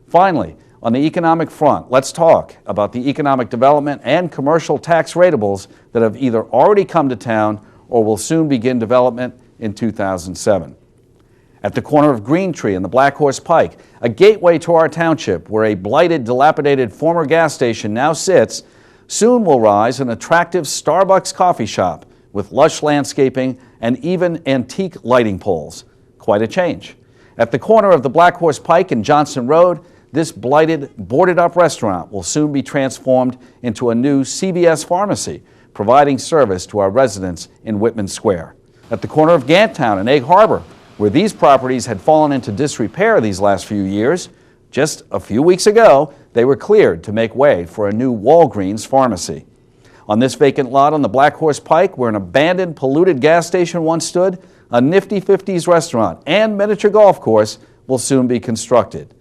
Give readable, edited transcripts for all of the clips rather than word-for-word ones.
Finally, on the economic front, let's talk about the economic development and commercial tax ratables that have either already come to town or will soon begin development in 2007. At the corner of Green Tree and the Black Horse Pike, a gateway to our township where a blighted, dilapidated former gas station now sits, soon will rise an attractive Starbucks coffee shop with lush landscaping and even antique lighting poles. Quite a change. At the corner of the Black Horse Pike and Johnson Road, this blighted, boarded-up restaurant will soon be transformed into a new CVS pharmacy, providing service to our residents in Whitman Square. At the corner of Gantown and Egg Harbor, where these properties had fallen into disrepair these last few years, just a few weeks ago, they were cleared to make way for a new Walgreens pharmacy. On this vacant lot on the Black Horse Pike, where an abandoned, polluted gas station once stood, a nifty 50s restaurant and miniature golf course will soon be constructed.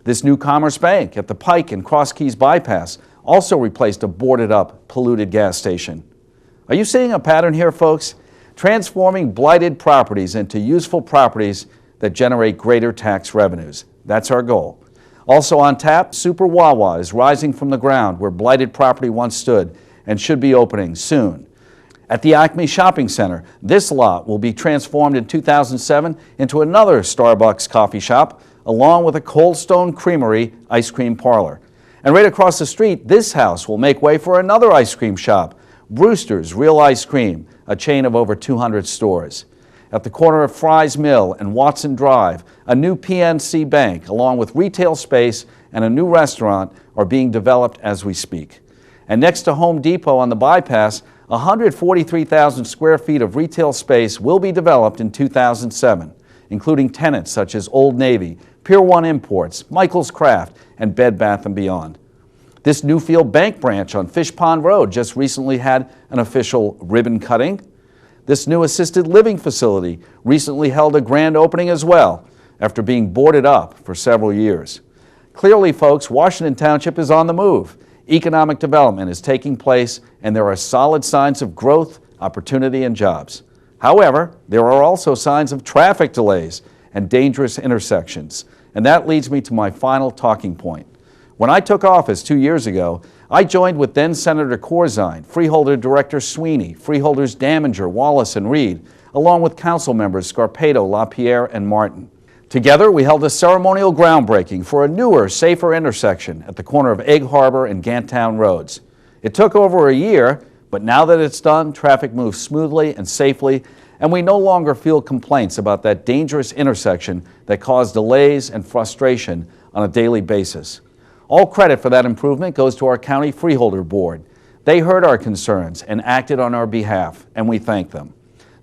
This new Commerce Bank at the Pike and Cross Keys Bypass also replaced a boarded-up, polluted gas station. Are you seeing a pattern here, folks? Transforming blighted properties into useful properties that generate greater tax revenues. That's our goal. Also on tap, Super Wawa is rising from the ground where blighted property once stood and should be opening soon. At the Acme Shopping Center, this lot will be transformed in 2007 into another Starbucks coffee shop, along with a Cold Stone Creamery ice cream parlor. And right across the street, this house will make way for another ice cream shop, Brewster's Real Ice Cream, a chain of over 200 stores. At the corner of Fry's Mill and Watson Drive, a new PNC Bank, along with retail space and a new restaurant, are being developed as we speak. And next to Home Depot on the bypass, 143,000 square feet of retail space will be developed in 2007, including tenants such as Old Navy, Pier 1 Imports, Michael's Craft, and Bed Bath & Beyond. This Newfield Bank branch on Fish Pond Road just recently had an official ribbon cutting. This new assisted living facility recently held a grand opening as well, after being boarded up for several years. Clearly, folks, Washington Township is on the move. Economic development is taking place, and there are solid signs of growth, opportunity, and jobs. However, there are also signs of traffic delays and dangerous intersections. And that leads me to my final talking point. When I took office 2 years ago, I joined with then Senator Corzine, Freeholder Director Sweeney, Freeholders Daminger, Wallace, and Reed, along with council members Scarpato, LaPierre, and Martin. Together, we held a ceremonial groundbreaking for a newer, safer intersection at the corner of Egg Harbor and Gantown Roads. It took over a year, but now that it's done, traffic moves smoothly and safely, and we no longer feel complaints about that dangerous intersection that caused delays and frustration on a daily basis. All credit for that improvement goes to our County Freeholder Board. They heard our concerns and acted on our behalf, and we thank them.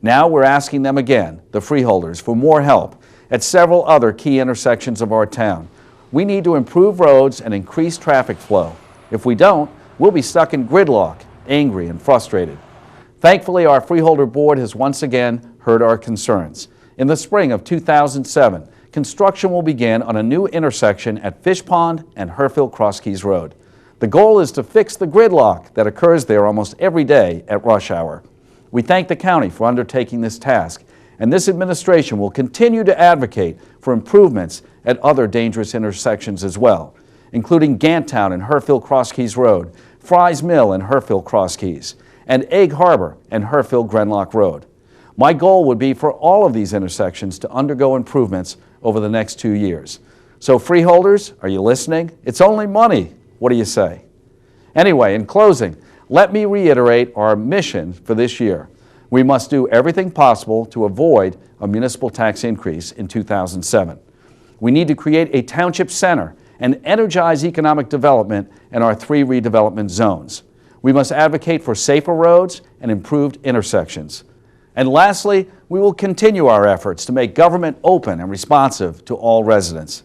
Now we're asking them again, the freeholders, for more help at several other key intersections of our town. We need to improve roads and increase traffic flow. If we don't, we'll be stuck in gridlock, angry and frustrated. Thankfully, our Freeholder Board has once again heard our concerns. In the spring of 2007, construction will begin on a new intersection at Fish Pond and Herfield Cross Keys Road. The goal is to fix the gridlock that occurs there almost every day at rush hour. We thank the county for undertaking this task, and this administration will continue to advocate for improvements at other dangerous intersections as well, including Gantown and Herfield Cross Keys Road, Fry's Mill and Herfield Cross Keys, and Egg Harbor and Herfield Grenlock Road. My goal would be for all of these intersections to undergo improvements over the next 2 years. So freeholders, are you listening? It's only money. What do you say? Anyway, in closing, let me reiterate our mission for this year. We must do everything possible to avoid a municipal tax increase in 2007. We need to create a township center and energize economic development in our 3 redevelopment zones. We must advocate for safer roads and improved intersections. And lastly, we will continue our efforts to make government open and responsive to all residents.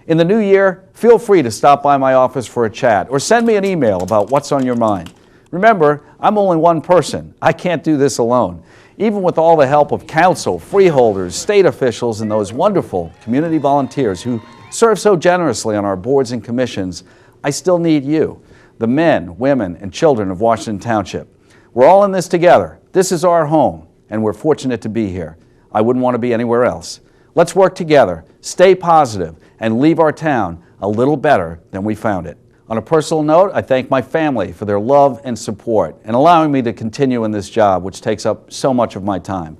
In the new year, feel free to stop by my office for a chat or send me an email about what's on your mind. Remember, I'm only one person. I can't do this alone. Even with all the help of council, freeholders, state officials, and those wonderful community volunteers who serve so generously on our boards and commissions, I still need you, the men, women, and children of Washington Township. We're all in this together. This is our home, and we're fortunate to be here. I wouldn't want to be anywhere else. Let's work together, stay positive, and leave our town a little better than we found it. On a personal note, I thank my family for their love and support and allowing me to continue in this job, which takes up so much of my time.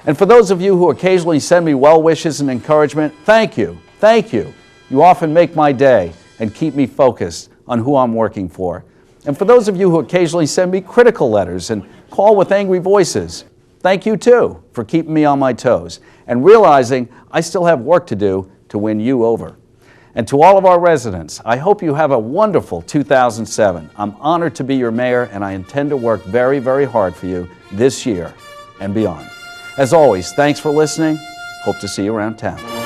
And for those of you who occasionally send me well wishes and encouragement, thank you. Thank you. You often make my day and keep me focused on who I'm working for. And for those of you who occasionally send me critical letters and call with angry voices, thank you too for keeping me on my toes and realizing I still have work to do to win you over. And to all of our residents, I hope you have a wonderful 2007. I'm honored to be your mayor, and I intend to work very, very hard for you this year and beyond. As always, thanks for listening. Hope to see you around town.